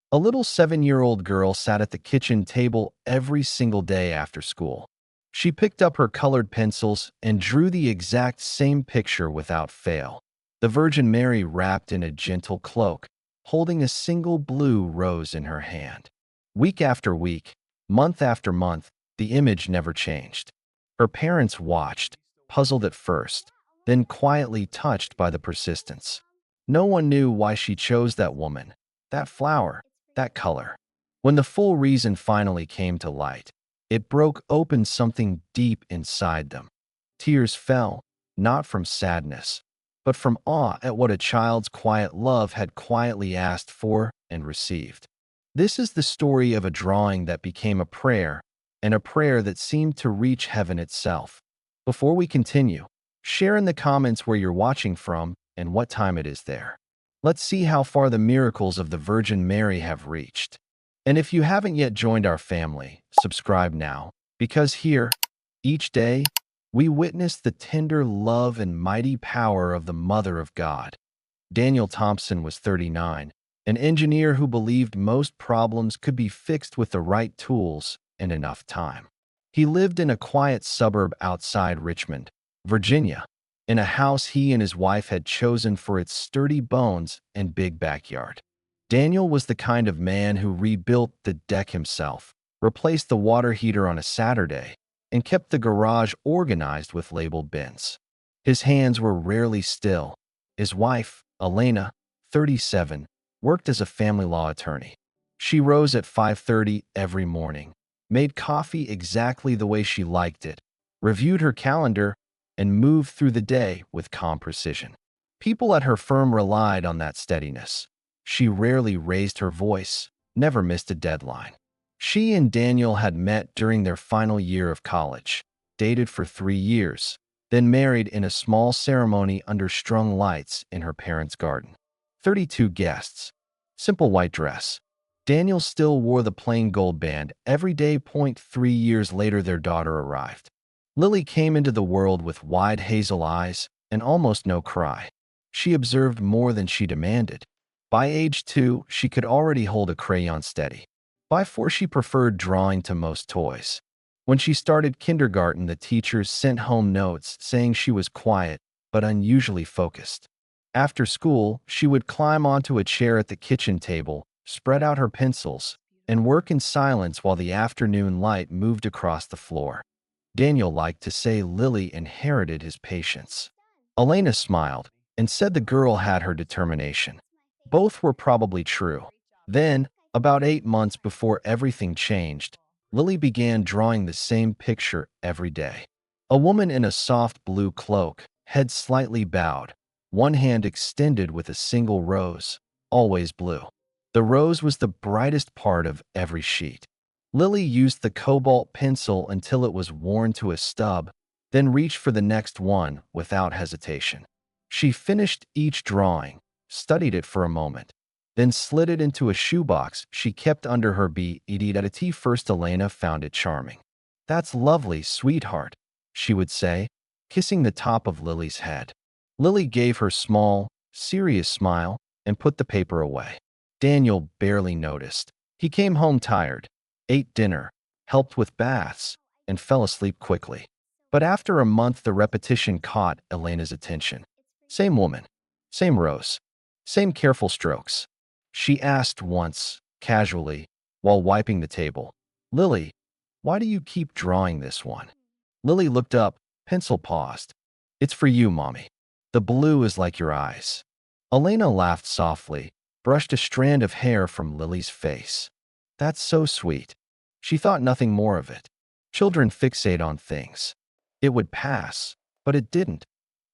A little 7-year-old girl sat at the kitchen table every single day after school. She picked up her colored pencils and drew the exact same picture without fail. The Virgin Mary wrapped in a gentle cloak, holding a single blue rose in her hand. Week after week, month after month, the image never changed. Her parents watched, puzzled at first, then quietly touched by the persistence. No one knew why she chose that woman, that flower, that color. When the full reason finally came to light, it broke open something deep inside them. Tears fell, not from sadness, but from awe at what a child's quiet love had quietly asked for and received. This is the story of a drawing that became a prayer, and a prayer that seemed to reach heaven itself. Before we continue, share in the comments where you're watching from and what time it is there. Let's see how far the miracles of the Virgin Mary have reached. And if you haven't yet joined our family, subscribe now, because here, each day, we witness the tender love and mighty power of the Mother of God. Daniel Thompson was 39, an engineer who believed most problems could be fixed with the right tools and enough time. He lived in a quiet suburb outside Richmond, Virginia, in a house he and his wife had chosen for its sturdy bones and big backyard. Daniel was the kind of man who rebuilt the deck himself, replaced the water heater on a Saturday, and kept the garage organized with labeled bins. His hands were rarely still. His wife, Elena, 37, worked as a family law attorney. She rose at 5:30 every morning, made coffee exactly the way she liked it, reviewed her calendar, and moved through the day with calm precision. People at her firm relied on that steadiness. She rarely raised her voice, never missed a deadline. She and Daniel had met during their final year of college, dated for 3 years, then married in a small ceremony under strung lights in her parents' garden. 32 guests. Simple white dress. Daniel still wore the plain gold band every day. 3 years later, their daughter arrived. Lily came into the world with wide hazel eyes and almost no cry. She observed more than she demanded. By age 2, she could already hold a crayon steady. By 4, she preferred drawing to most toys. When she started kindergarten, the teachers sent home notes saying she was quiet but unusually focused. After school, she would climb onto a chair at the kitchen table, spread out her pencils, and work in silence while the afternoon light moved across the floor. Daniel liked to say Lily inherited his patience. Elena smiled and said the girl had her determination. Both were probably true. Then, about 8 months before everything changed, Lily began drawing the same picture every day. A woman in a soft blue cloak, head slightly bowed, one hand extended with a single rose, always blue. The rose was the brightest part of every sheet. Lily used the cobalt pencil until it was worn to a stub, then reached for the next one without hesitation. She finished each drawing, studied it for a moment, then slid it into a shoebox she kept under her bed. First, Elena found it charming. "That's lovely, sweetheart," she would say, kissing the top of Lily's head. Lily gave her small, serious smile and put the paper away. Daniel barely noticed. He came home tired, ate dinner, helped with baths, and fell asleep quickly. But after a month, the repetition caught Elena's attention. Same woman, same rose, same careful strokes. She asked once, casually, while wiping the table, "Lily, why do you keep drawing this one?" Lily looked up, pencil paused. "It's for you, Mommy. The blue is like your eyes." Elena laughed softly, brushed a strand of hair from Lily's face. "That's so sweet." She thought nothing more of it. Children fixate on things. It would pass, but it didn't.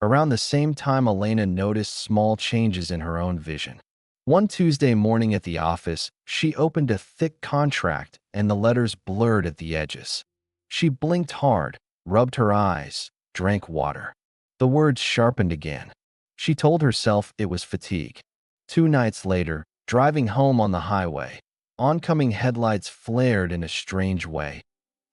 Around the same time, Elena noticed small changes in her own vision. One Tuesday morning at the office, she opened a thick contract and the letters blurred at the edges. She blinked hard, rubbed her eyes, drank water. The words sharpened again. She told herself it was fatigue. 2 nights later, driving home on the highway, oncoming headlights flared in a strange way,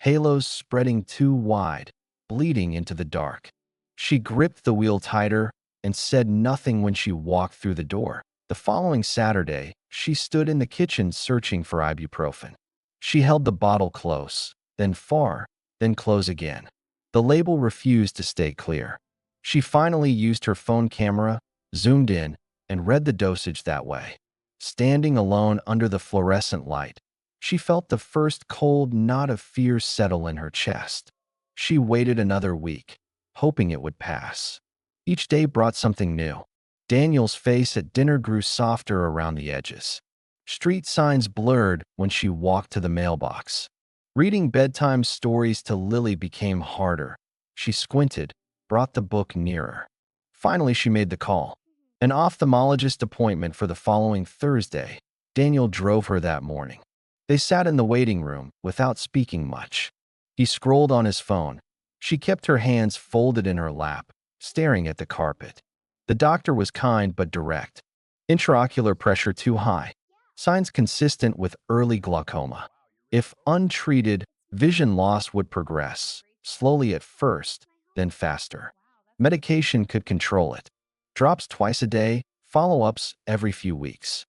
halos spreading too wide, bleeding into the dark. She gripped the wheel tighter and said nothing when she walked through the door. The following Saturday, she stood in the kitchen searching for ibuprofen. She held the bottle close, then far, then close again. The label refused to stay clear. She finally used her phone camera, zoomed in, and read the dosage that way. Standing alone under the fluorescent light, she felt the first cold knot of fear settle in her chest. She waited another week, hoping it would pass. Each day brought something new. Daniel's face at dinner grew softer around the edges. Street signs blurred when she walked to the mailbox. Reading bedtime stories to Lily became harder. She squinted, brought the book nearer. Finally, she made the call. An ophthalmologist appointment for the following Thursday. Daniel drove her that morning. They sat in the waiting room without speaking much. He scrolled on his phone. She kept her hands folded in her lap, staring at the carpet. The doctor was kind but direct. Intraocular pressure too high. Signs consistent with early glaucoma. If untreated, vision loss would progress, slowly at first, then faster. Medication could control it. Drops twice a day, follow-ups every few weeks.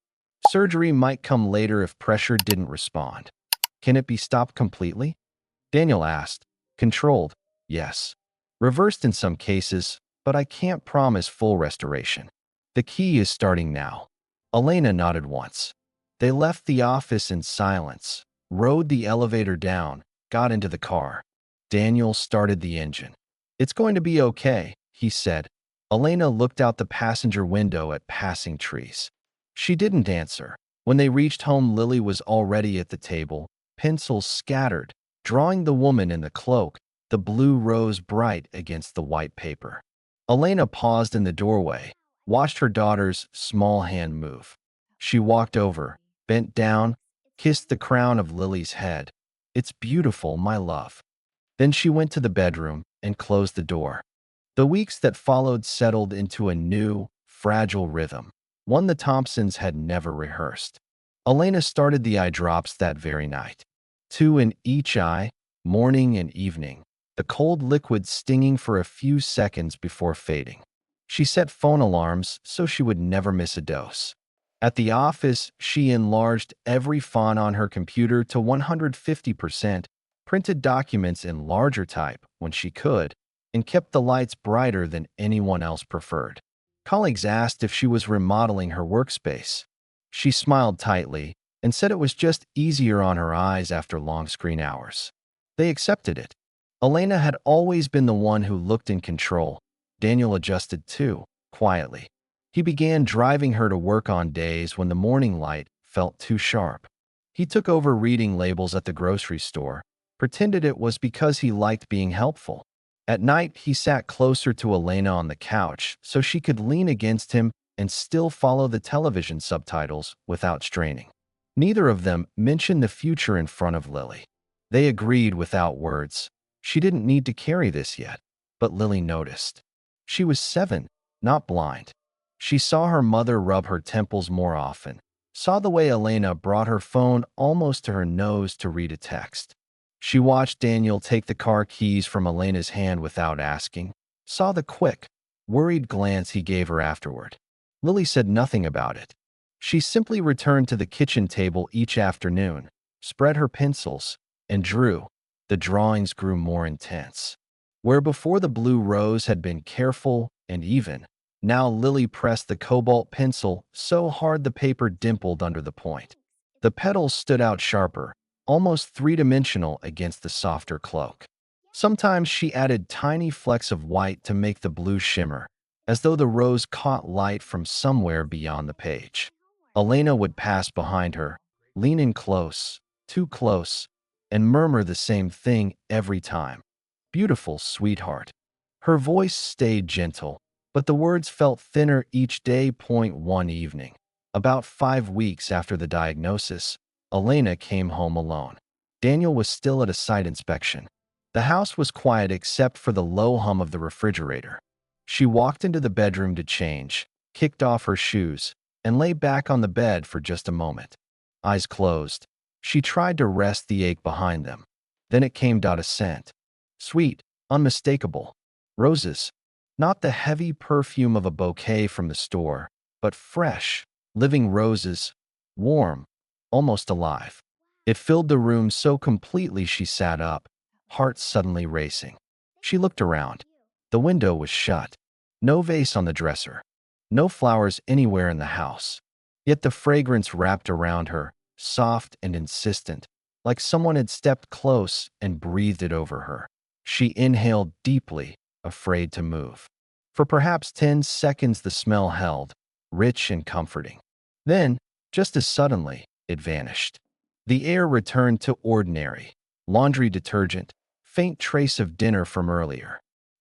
Surgery might come later if pressure didn't respond. Can it be stopped completely? Daniel asked. Controlled, yes. Reversed in some cases, but I can't promise full restoration. The key is starting now. Elena nodded once. They left the office in silence, rode the elevator down, got into the car. Daniel started the engine. It's going to be okay, he said. Elena looked out the passenger window at passing trees. She didn't answer. When they reached home, Lily was already at the table, pencils scattered, drawing the woman in the cloak. The blue rose bright against the white paper. Elena paused in the doorway, watched her daughter's small hand move. She walked over, bent down, kissed the crown of Lily's head. It's beautiful, my love. Then she went to the bedroom and closed the door. The weeks that followed settled into a new, fragile rhythm, one the Thompsons had never rehearsed. Elena started the eye drops that very night. 2 in each eye, morning and evening, the cold liquid stinging for a few seconds before fading. She set phone alarms so she would never miss a dose. At the office, she enlarged every font on her computer to 150%, printed documents in larger type when she could, and kept the lights brighter than anyone else preferred. Colleagues asked if she was remodeling her workspace. She smiled tightly and said it was just easier on her eyes after long screen hours. They accepted it. Elena had always been the one who looked in control. Daniel adjusted too, quietly. He began driving her to work on days when the morning light felt too sharp. He took over reading labels at the grocery store, pretended it was because he liked being helpful. At night, he sat closer to Elena on the couch so she could lean against him and still follow the television subtitles without straining. Neither of them mentioned the future in front of Lily. They agreed without words. She didn't need to carry this yet, but Lily noticed. She was 7, not blind. She saw her mother rub her temples more often, saw the way Elena brought her phone almost to her nose to read a text. She watched Daniel take the car keys from Elena's hand without asking, saw the quick, worried glance he gave her afterward. Lily said nothing about it. She simply returned to the kitchen table each afternoon, spread her pencils, and drew. The drawings grew more intense. Where before the blue rose had been careful and even, now Lily pressed the cobalt pencil so hard the paper dimpled under the point. The petals stood out sharper, almost three-dimensional against the softer cloak. Sometimes she added tiny flecks of white to make the blue shimmer, as though the rose caught light from somewhere beyond the page. Elena would pass behind her, lean in close, too close, and murmur the same thing every time. Beautiful sweetheart. Her voice stayed gentle, but the words felt thinner each day. One evening, about 5 weeks after the diagnosis, Elena came home alone. Daniel was still at a site inspection. The house was quiet except for the low hum of the refrigerator. She walked into the bedroom to change, kicked off her shoes, and lay back on the bed for just a moment. Eyes closed, she tried to rest the ache behind them. Then it came. A scent. Sweet, unmistakable. Roses. Not the heavy perfume of a bouquet from the store, but fresh, living roses, warm, almost alive. It filled the room so completely she sat up, heart suddenly racing. She looked around. The window was shut. No vase on the dresser. No flowers anywhere in the house. Yet the fragrance wrapped around her, soft and insistent, like someone had stepped close and breathed it over her. She inhaled deeply, afraid to move. For perhaps 10 seconds the smell held, rich and comforting. Then, just as suddenly, it vanished. The air returned to ordinary, laundry detergent, faint trace of dinner from earlier.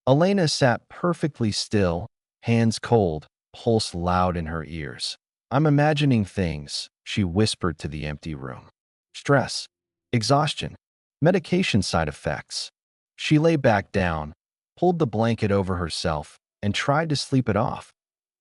Elena sat perfectly still, hands cold, pulse loud in her ears. I'm imagining things, she whispered to the empty room. Stress, exhaustion, medication side effects. She lay back down, pulled the blanket over herself, and tried to sleep it off.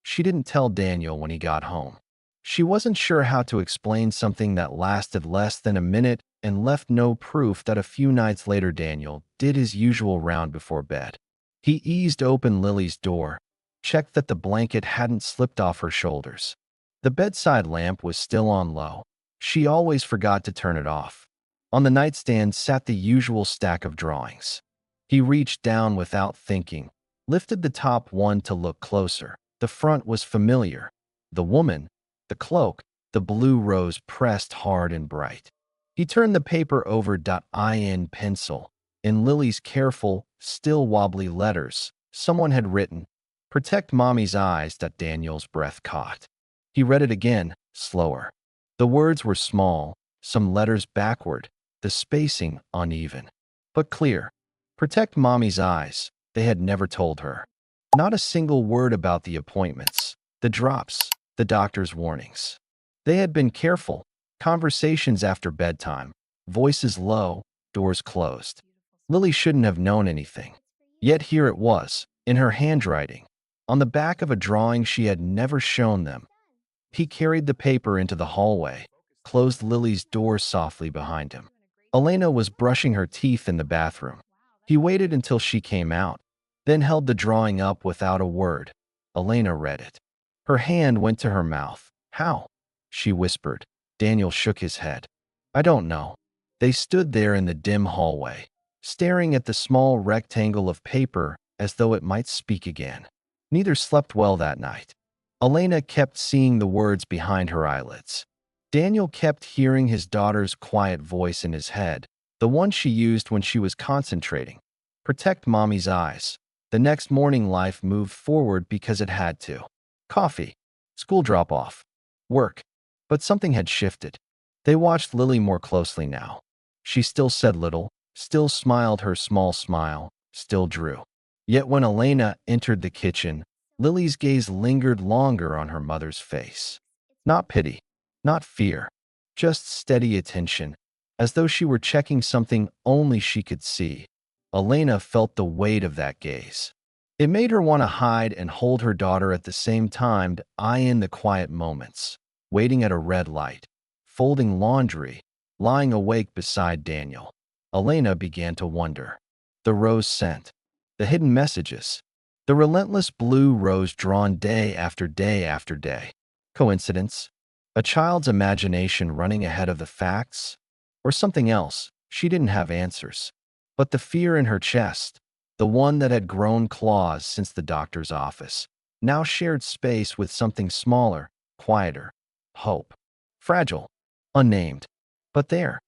She didn't tell Daniel when he got home. She wasn't sure how to explain something that lasted less than a minute and left no proof that a few nights later Daniel did his usual round before bed. He eased open Lily's door, checked that the blanket hadn't slipped off her shoulders. The bedside lamp was still on low. She always forgot to turn it off. On the nightstand sat the usual stack of drawings. He reached down without thinking, lifted the top one to look closer. The front was familiar. The woman, the cloak, the blue rose pressed hard and bright. He turned the paper over. In pencil. In Lily's careful, still wobbly letters, someone had written, "Protect Mommy's eyes." Daniel's breath caught. He read it again, slower. The words were small, some letters backward, the spacing uneven. But clear. Protect Mommy's eyes, they had never told her. Not a single word about the appointments, the drops, the doctor's warnings. They had been careful, conversations after bedtime, voices low, doors closed. Lily shouldn't have known anything. Yet here it was, in her handwriting, on the back of a drawing she had never shown them. He carried the paper into the hallway, closed Lily's door softly behind him. Elena was brushing her teeth in the bathroom. He waited until she came out, then held the drawing up without a word. Elena read it. Her hand went to her mouth. How? She whispered. Daniel shook his head. I don't know. They stood there in the dim hallway, staring at the small rectangle of paper as though it might speak again. Neither slept well that night. Elena kept seeing the words behind her eyelids. Daniel kept hearing his daughter's quiet voice in his head, the one she used when she was concentrating. Protect Mommy's eyes. The next morning life moved forward because it had to. Coffee, school drop-off, work. But something had shifted. They watched Lily more closely now. She still said little, still smiled her small smile, still drew. Yet when Elena entered the kitchen, Lily's gaze lingered longer on her mother's face. Not pity, not fear, just steady attention, as though she were checking something only she could see. Elena felt the weight of that gaze. It made her want to hide and hold her daughter at the same time, to eye in the quiet moments, waiting at a red light, folding laundry, lying awake beside Daniel. Elena began to wonder. The rose scent, the hidden messages, the relentless blue rose drawn day after day after day. Coincidence? A child's imagination running ahead of the facts? Or something else? She didn't have answers. But the fear in her chest, the one that had grown claws since the doctor's office, now shared space with something smaller, quieter. Hope. Fragile. Unnamed. But there.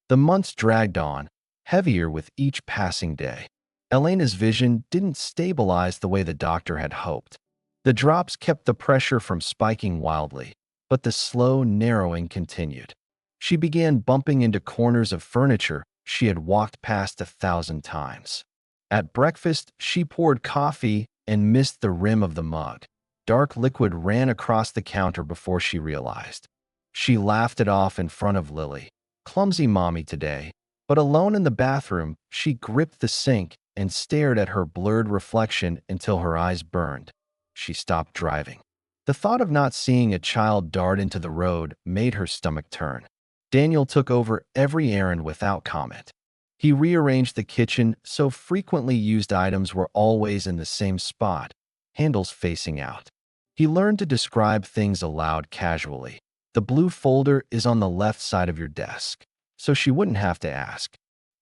The months dragged on, heavier with each passing day. Elena's vision didn't stabilize the way the doctor had hoped. The drops kept the pressure from spiking wildly, but the slow narrowing continued. She began bumping into corners of furniture she had walked past 1,000 times. At breakfast, she poured coffee and missed the rim of the mug. Dark liquid ran across the counter before she realized. She laughed it off in front of Lily. Clumsy mommy today. But alone in the bathroom, she gripped the sink and stared at her blurred reflection until her eyes burned. She stopped driving. The thought of not seeing a child dart into the road made her stomach turn. Daniel took over every errand without comment. He rearranged the kitchen so frequently used items were always in the same spot, handles facing out. He learned to describe things aloud casually. The blue folder is on the left side of your desk, so she wouldn't have to ask.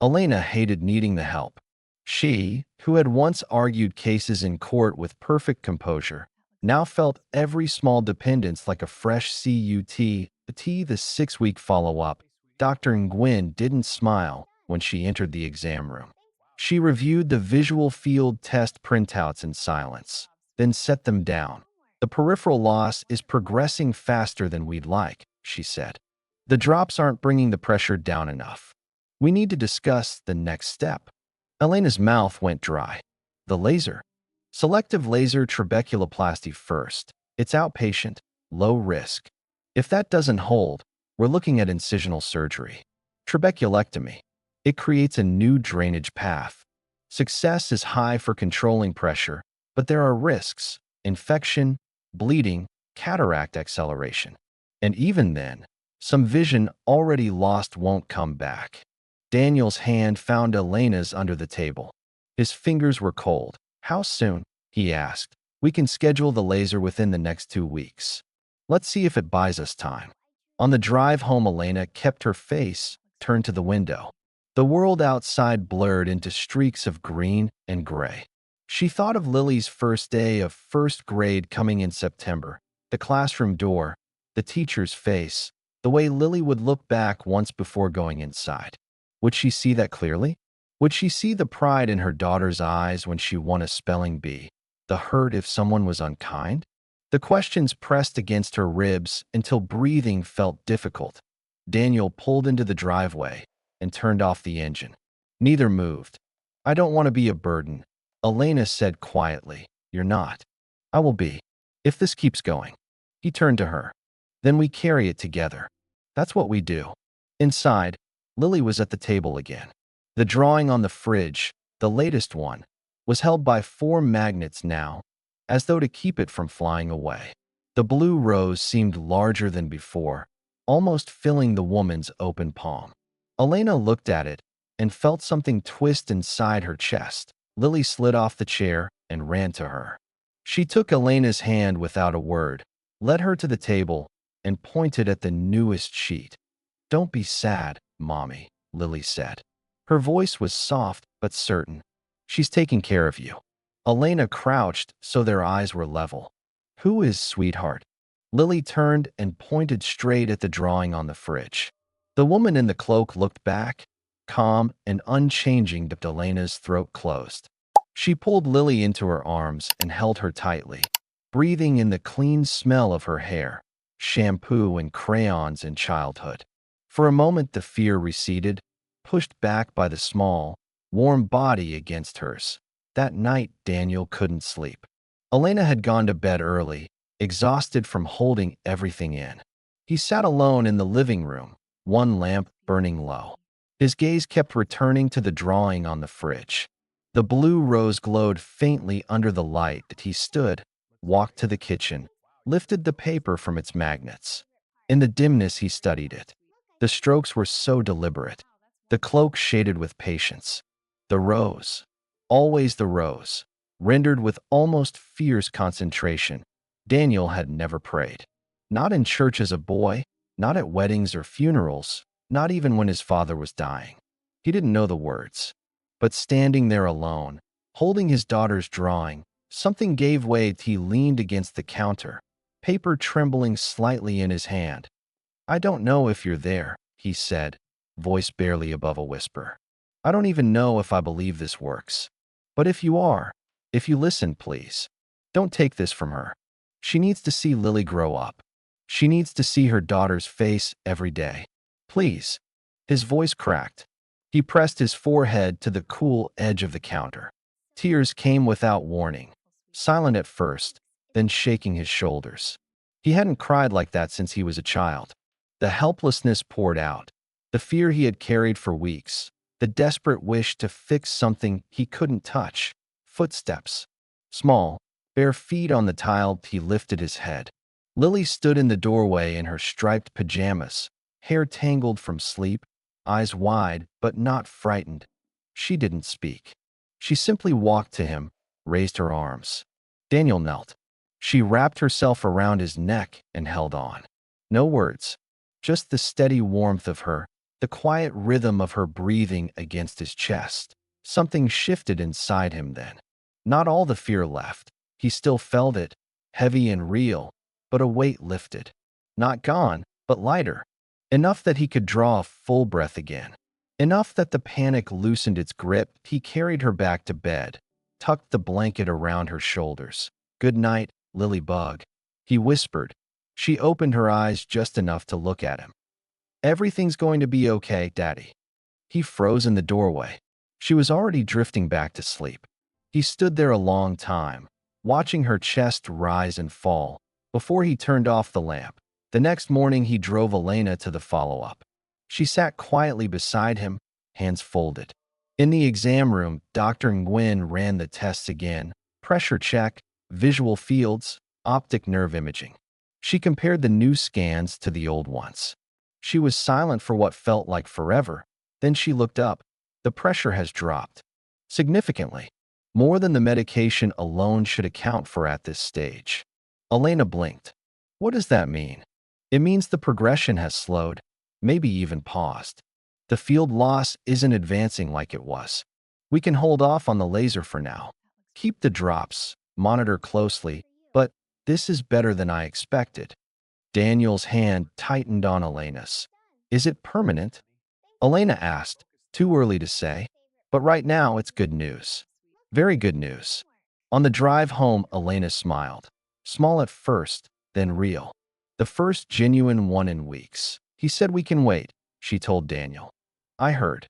Elena hated needing the help. She, who had once argued cases in court with perfect composure, now felt every small dependence like a fresh CUT. The 6-week follow-up. Dr. Nguyen didn't smile when she entered the exam room. She reviewed the visual field test printouts in silence, then set them down. The peripheral loss is progressing faster than we'd like, she said. The drops aren't bringing the pressure down enough. We need to discuss the next step. Elena's mouth went dry. The laser. Selective laser trabeculoplasty first. It's outpatient, low risk. If that doesn't hold, we're looking at incisional surgery. Trabeculectomy. It creates a new drainage path. Success is high for controlling pressure, but there are risks: infection, bleeding, cataract acceleration. And even then, some vision already lost won't come back. Daniel's hand found Elena's under the table. His fingers were cold. How soon? He asked. We can schedule the laser within the next 2 weeks. Let's see if it buys us time. On the drive home, Elena kept her face turned to the window. The world outside blurred into streaks of green and gray. She thought of Lily's first day of first grade coming in September, the classroom door, the teacher's face, the way Lily would look back once before going inside. Would she see that clearly? Would she see the pride in her daughter's eyes when she won a spelling bee? The hurt if someone was unkind? The questions pressed against her ribs until breathing felt difficult. Daniel pulled into the driveway and turned off the engine. Neither moved. I don't want to be a burden, Elena said quietly. You're not. I will be, if this keeps going. He turned to her. Then we carry it together. That's what we do. Inside, Lily was at the table again. The drawing on the fridge, the latest one, was held by 4 magnets now, as though to keep it from flying away. The blue rose seemed larger than before, almost filling the woman's open palm. Elena looked at it and felt something twist inside her chest. Lily slid off the chair and ran to her. She took Elena's hand without a word, led her to the table, and pointed at the newest sheet. Don't be sad, Mommy, Lily said. Her voice was soft but certain. She's taking care of you. Elena crouched so their eyes were level. Who is sweetheart? Lily turned and pointed straight at the drawing on the fridge. The woman in the cloak looked back, calm and unchanging, but Elena's throat closed. She pulled Lily into her arms and held her tightly, breathing in the clean smell of her hair, shampoo and crayons in childhood. For a moment the fear receded, pushed back by the small, warm body against hers. That night Daniel couldn't sleep. Elena had gone to bed early, exhausted from holding everything in. He sat alone in the living room, one lamp burning low. His gaze kept returning to the drawing on the fridge. The blue rose glowed faintly under the light. He stood, walked to the kitchen, lifted the paper from its magnets. In the dimness he studied it. The strokes were so deliberate, the cloak shaded with patience. The rose, always the rose, rendered with almost fierce concentration. Daniel had never prayed. Not in church as a boy, not at weddings or funerals, not even when his father was dying. He didn't know the words. But standing there alone, holding his daughter's drawing, something gave way. He leaned against the counter, paper trembling slightly in his hand. I don't know if you're there, he said, voice barely above a whisper. I don't even know if I believe this works. But if you are, if you listen, please, don't take this from her. She needs to see Lily grow up. She needs to see her daughter's face every day. Please. His voice cracked. He pressed his forehead to the cool edge of the counter. Tears came without warning, silent at first, then shaking his shoulders. He hadn't cried like that since he was a child. The helplessness poured out, the fear he had carried for weeks, the desperate wish to fix something he couldn't touch. Footsteps. Small, bare feet on the tile. He lifted his head. Lily stood in the doorway in her striped pajamas, hair tangled from sleep, eyes wide but not frightened. She didn't speak. She simply walked to him, raised her arms. Daniel knelt. She wrapped herself around his neck and held on. No words, just the steady warmth of her, the quiet rhythm of her breathing against his chest. Something shifted inside him then. Not all the fear left. He still felt it, heavy and real, but a weight lifted. Not gone, but lighter. Enough that he could draw a full breath again. Enough that the panic loosened its grip. He carried her back to bed, tucked the blanket around her shoulders. "Good night, Lily Bug," he whispered. She opened her eyes just enough to look at him. "Everything's going to be okay, Daddy." He froze in the doorway. She was already drifting back to sleep. He stood there a long time, watching her chest rise and fall, before he turned off the lamp. The next morning, he drove Elena to the follow-up. She sat quietly beside him, hands folded. In the exam room, Dr. Nguyen ran the tests again. Pressure check, visual fields, optic nerve imaging. She compared the new scans to the old ones. She was silent for what felt like forever. Then she looked up. "The pressure has dropped. Significantly. More than the medication alone should account for at this stage." Elena blinked. "What does that mean?" "It means the progression has slowed, maybe even paused. The field loss isn't advancing like it was. We can hold off on the laser for now. Keep the drops, monitor closely, but this is better than I expected." Daniel's hand tightened on Elena's. "Is it permanent?" Elena asked. "Too early to say, but right now it's good news. Very good news." On the drive home, Elena smiled. Small at first, then real. The first genuine one in weeks. "He said we can wait," she told Daniel. "I heard."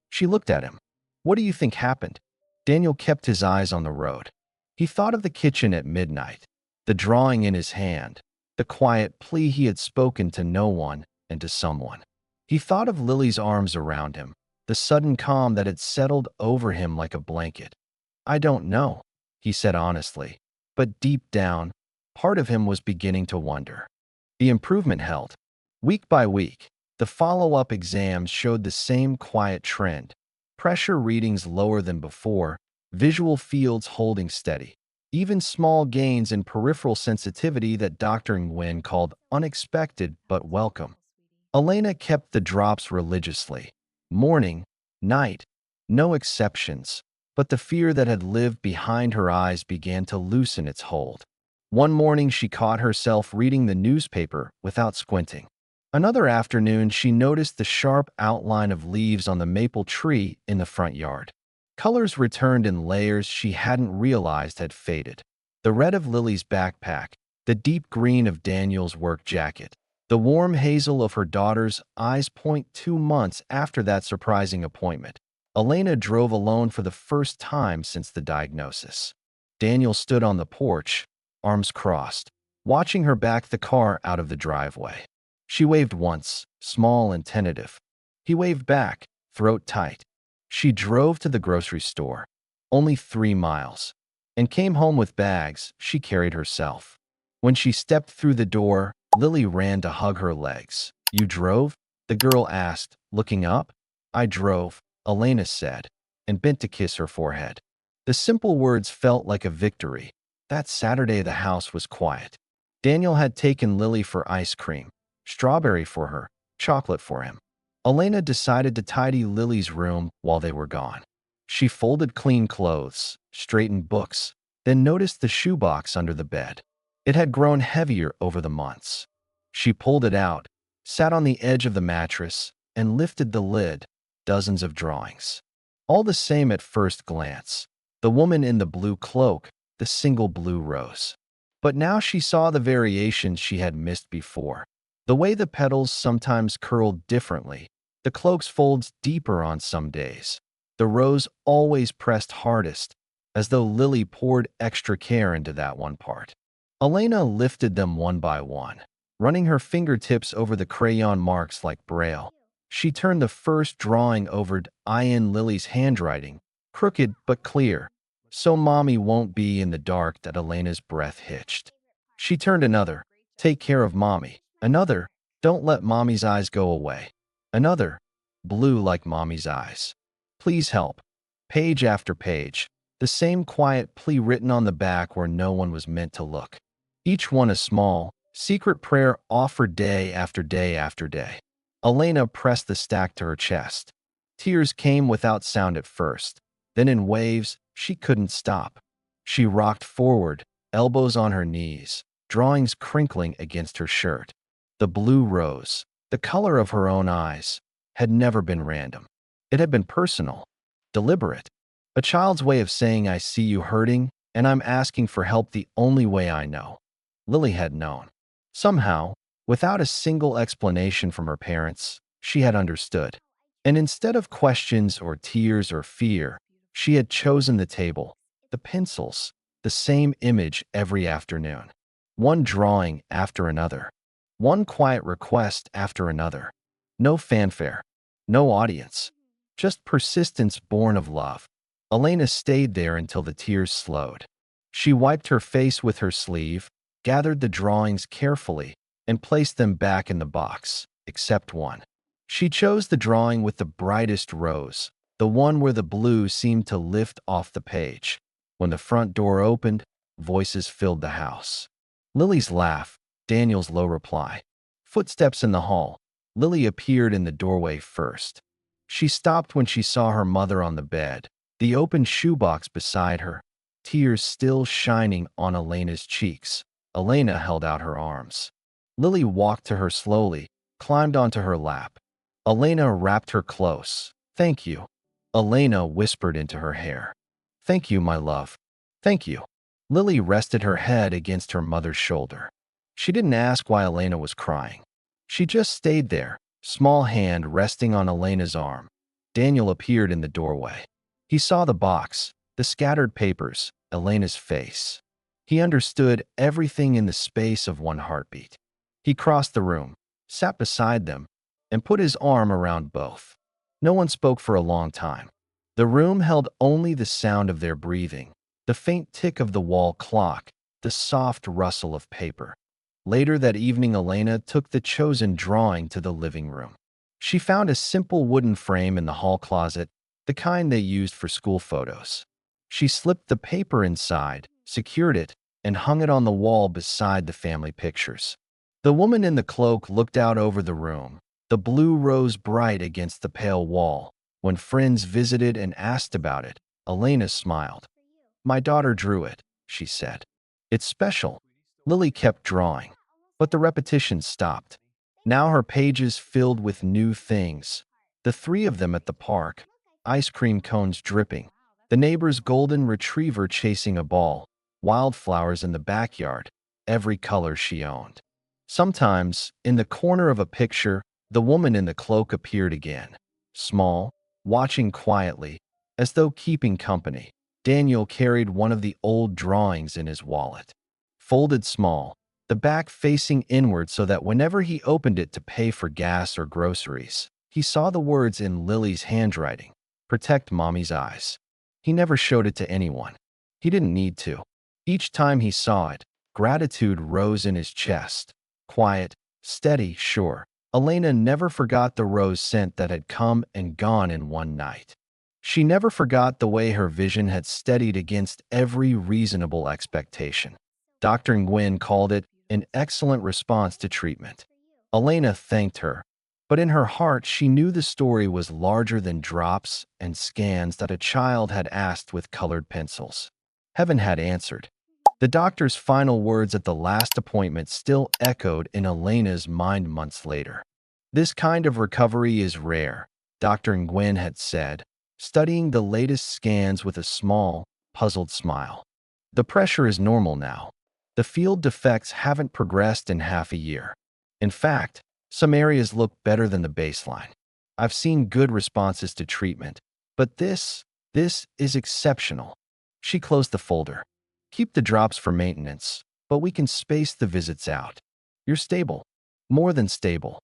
She looked at him. "What do you think happened?" Daniel kept his eyes on the road. He thought of the kitchen at midnight, the drawing in his hand, the quiet plea he had spoken to no one and to someone. He thought of Lily's arms around him, the sudden calm that had settled over him like a blanket. "I don't know," he said honestly, but deep down, part of him was beginning to wonder. The improvement held. Week by week, the follow-up exams showed the same quiet trend. Pressure readings lower than before, visual fields holding steady. Even small gains in peripheral sensitivity that Dr. Nguyen called unexpected but welcome. Elena kept the drops religiously. Morning, night, no exceptions. But the fear that had lived behind her eyes began to loosen its hold. One morning she caught herself reading the newspaper without squinting. Another afternoon she noticed the sharp outline of leaves on the maple tree in the front yard. Colors returned in layers she hadn't realized had faded. The red of Lily's backpack, the deep green of Daniel's work jacket, the warm hazel of her daughter's eyes. 2 months after that surprising appointment, Elena drove alone for the first time since the diagnosis. Daniel stood on the porch, arms crossed, watching her back the car out of the driveway. She waved once, small and tentative. He waved back, throat tight. She drove to the grocery store, only 3 miles, and came home with bags she carried herself. When she stepped through the door, Lily ran to hug her legs. "You drove?" the girl asked, looking up. "I drove," Elena said, and bent to kiss her forehead. The simple words felt like a victory. That Saturday the house was quiet. Daniel had taken Lily for ice cream, strawberry for her, chocolate for him. Elena decided to tidy Lily's room while they were gone. She folded clean clothes, straightened books, then noticed the shoebox under the bed. It had grown heavier over the months. She pulled it out, sat on the edge of the mattress, and lifted the lid. Dozens of drawings. All the same at first glance. The woman in the blue cloak, the single blue rose. But now she saw the variations she had missed before. The way the petals sometimes curled differently, the cloak's folds deeper on some days. The rose always pressed hardest, as though Lily poured extra care into that one part. Elena lifted them one by one, running her fingertips over the crayon marks like braille. She turned the first drawing over in Lily's handwriting, crooked but clear, "So Mommy won't be in the dark." That Elena's breath hitched. She turned another, "Take care of Mommy." Another, "Don't let Mommy's eyes go away." Another, blue like Mommy's eyes. "Please help." Page after page, the same quiet plea written on the back where no one was meant to look. each one a small, secret prayer offered day after day after day. Elena pressed the stack to her chest. Tears came without sound at first. Then in waves, she couldn't stop. She rocked forward, elbows on her knees, drawings crinkling against her shirt. The blue rose, the color of her own eyes, had never been random. It had been personal, deliberate. A child's way of saying, I see you hurting, and I'm asking for help the only way I know. Lily had known. Somehow, without a single explanation from her parents, she had understood. And instead of questions or tears or fear, she had chosen the table, the pencils, the same image every afternoon. One drawing after another. One quiet request after another. No fanfare. No audience. Just persistence born of love. Elena stayed there until the tears slowed. She wiped her face with her sleeve, gathered the drawings carefully, and placed them back in the box, except one. She chose the drawing with the brightest rose, the one where the blue seemed to lift off the page. When the front door opened, voices filled the house. Lily's laugh, Daniel's low reply. Footsteps in the hall. Lily appeared in the doorway first. She stopped when she saw her mother on the bed, the open shoebox beside her, tears still shining on Elena's cheeks. Elena held out her arms. Lily walked to her slowly, climbed onto her lap. Elena wrapped her close. Thank you. Elena whispered into her hair. Thank you, my love. Thank you. Lily rested her head against her mother's shoulder. She didn't ask why Elena was crying. She just stayed there, small hand resting on Elena's arm. Daniel appeared in the doorway. He saw the box, the scattered papers, Elena's face. He understood everything in the space of one heartbeat. He crossed the room, sat beside them, and put his arm around both. No one spoke for a long time. The room held only the sound of their breathing, the faint tick of the wall clock, the soft rustle of paper. Later that evening, Elena took the chosen drawing to the living room. She found a simple wooden frame in the hall closet, the kind they used for school photos. She slipped the paper inside, secured it, and hung it on the wall beside the family pictures. The woman in the cloak looked out over the room, the blue rose bright against the pale wall. When friends visited and asked about it, Elena smiled. My daughter drew it, she said. It's special. Lily kept drawing, but the repetition stopped. Now her pages filled with new things. The three of them at the park, ice cream cones dripping, the neighbor's golden retriever chasing a ball, wildflowers in the backyard, every color she owned. Sometimes, in the corner of a picture, the woman in the cloak appeared again, small, watching quietly, as though keeping company. Daniel carried one of the old drawings in his wallet. Folded small, the back facing inward so that whenever he opened it to pay for gas or groceries, he saw the words in Lily's handwriting, protect mommy's eyes. He never showed it to anyone. He didn't need to. Each time he saw it, gratitude rose in his chest. Quiet, steady, sure. Elena never forgot the rose scent that had come and gone in one night. She never forgot the way her vision had steadied against every reasonable expectation. Dr. Nguyen called it an excellent response to treatment. Elena thanked her, but in her heart she knew the story was larger than drops and scans that a child had asked with colored pencils. Heaven had answered. The doctor's final words at the last appointment still echoed in Elena's mind months later. This kind of recovery is rare, Dr. Nguyen had said, studying the latest scans with a small, puzzled smile. The pressure is normal now. The field defects haven't progressed in half a year. In fact, some areas look better than the baseline. I've seen good responses to treatment, but this is exceptional. She closed the folder. Keep the drops for maintenance, but we can space the visits out. You're stable. More than stable.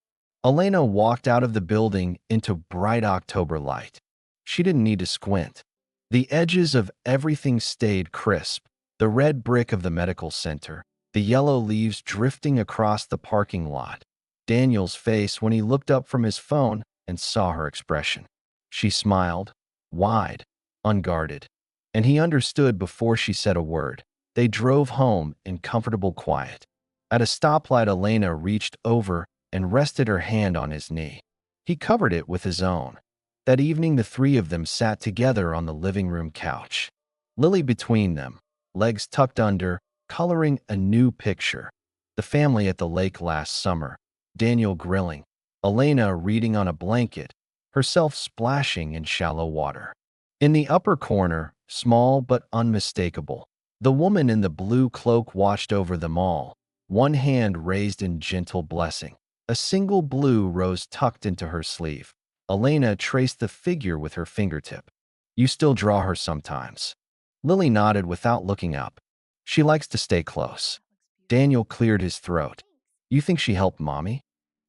Elena walked out of the building into bright October light. She didn't need to squint. The edges of everything stayed crisp. The red brick of the medical center, the yellow leaves drifting across the parking lot. Daniel's face when he looked up from his phone and saw her expression. She smiled, wide, unguarded, and he understood before she said a word. They drove home in comfortable quiet. At a stoplight, Elena reached over and rested her hand on his knee. He covered it with his own. That evening, the three of them sat together on the living room couch. Lily between them, legs tucked under, coloring a new picture. The family at the lake last summer, Daniel grilling, Elena reading on a blanket, herself splashing in shallow water. In the upper corner, small but unmistakable, the woman in the blue cloak watched over them all, one hand raised in gentle blessing. A single blue rose tucked into her sleeve. Elena traced the figure with her fingertip. You still draw her sometimes. Lily nodded without looking up. She likes to stay close. Daniel cleared his throat. You think she helped Mommy?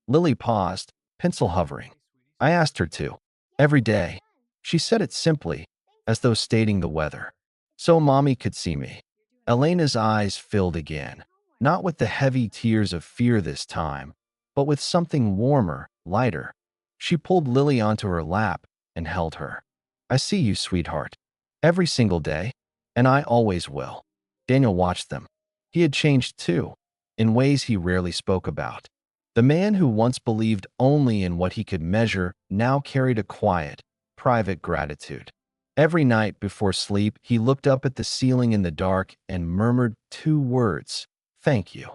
Lily paused, pencil hovering. I asked her to. Every day. She said it simply, as though stating the weather. So Mommy could see me. Elena's eyes filled again, not with the heavy tears of fear this time, but with something warmer, lighter. She pulled Lily onto her lap and held her. I see you, sweetheart. Every single day, and I always will. Daniel watched them. He had changed too, in ways he rarely spoke about. The man who once believed only in what he could measure now carried a quiet, private gratitude. Every night before sleep, he looked up at the ceiling in the dark and murmured two words, thank you.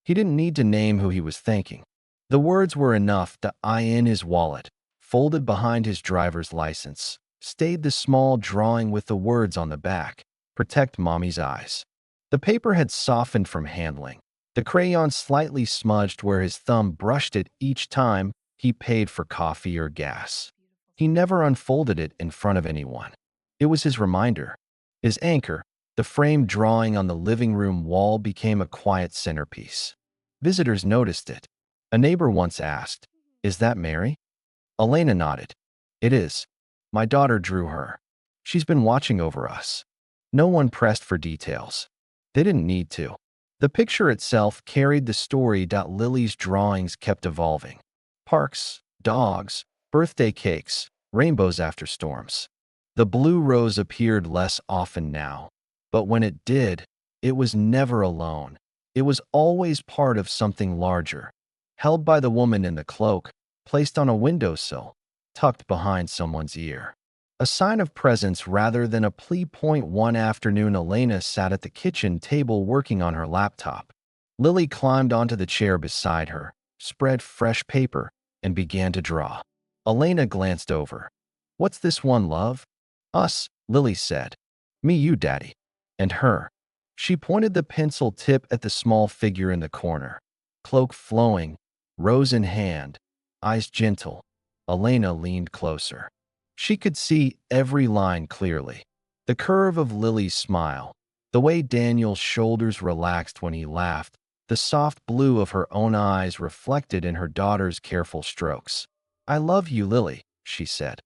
He didn't need to name who he was thanking. The words were enough. The eye in his wallet, folded behind his driver's license, stayed the small drawing with the words on the back, protect Mommy's eyes. The paper had softened from handling. The crayon slightly smudged where his thumb brushed it each time he paid for coffee or gas. He never unfolded it in front of anyone. It was his reminder, his anchor. The framed drawing on the living room wall became a quiet centerpiece. Visitors noticed it. A neighbor once asked, "Is that Mary?" Elena nodded. "It is. My daughter drew her. She's been watching over us." No one pressed for details. They didn't need to. The picture itself carried the story. Lily's drawings kept evolving. Parks, dogs, birthday cakes, rainbows after storms. The blue rose appeared less often now, but when it did, it was never alone. It was always part of something larger, held by the woman in the cloak, placed on a windowsill, tucked behind someone's ear. A sign of presence rather than a plea. One afternoon, Elena sat at the kitchen table working on her laptop. Lily climbed onto the chair beside her, spread fresh paper, and began to draw. Elena glanced over. What's this one, love? Us, Lily said. Me, you, Daddy. And her. She pointed the pencil tip at the small figure in the corner. Cloak flowing, rose in hand, eyes gentle. Elena leaned closer. She could see every line clearly. The curve of Lily's smile, the way Daniel's shoulders relaxed when he laughed, the soft blue of her own eyes reflected in her daughter's careful strokes. I love you, Lily, she said.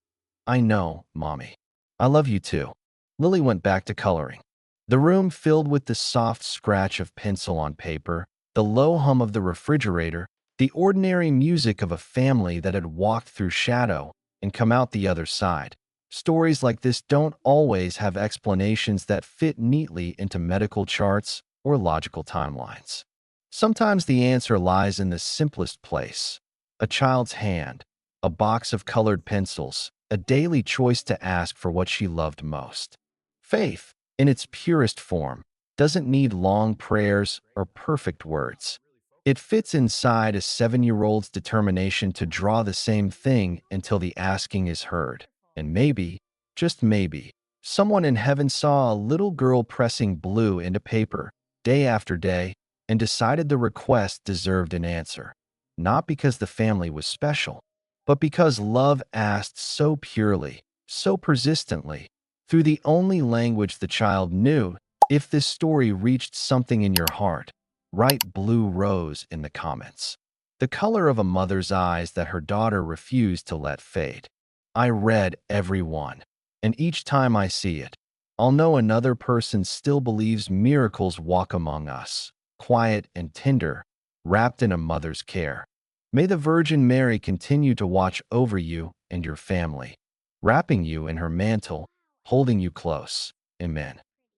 I know, Mommy. I love you too. Lily went back to coloring. The room filled with the soft scratch of pencil on paper, the low hum of the refrigerator, the ordinary music of a family that had walked through shadow and come out the other side. Stories like this don't always have explanations that fit neatly into medical charts or logical timelines. Sometimes the answer lies in the simplest place: a child's hand, a box of colored pencils, a daily choice to ask for what she loved most. Faith, in its purest form, doesn't need long prayers or perfect words. It fits inside a 7-year-old's determination to draw the same thing until the asking is heard. And maybe, just maybe, someone in heaven saw a little girl pressing blue into paper day after day and decided the request deserved an answer. Not because the family was special, but because love asked so purely, so persistently, through the only language the child knew. If this story reached something in your heart, write blue rose in the comments. The color of a mother's eyes that her daughter refused to let fade. I read every one, and each time I see it, I'll know another person still believes miracles walk among us, quiet and tender, wrapped in a mother's care. May the Virgin Mary continue to watch over you and your family, wrapping you in her mantle, holding you close. Amen.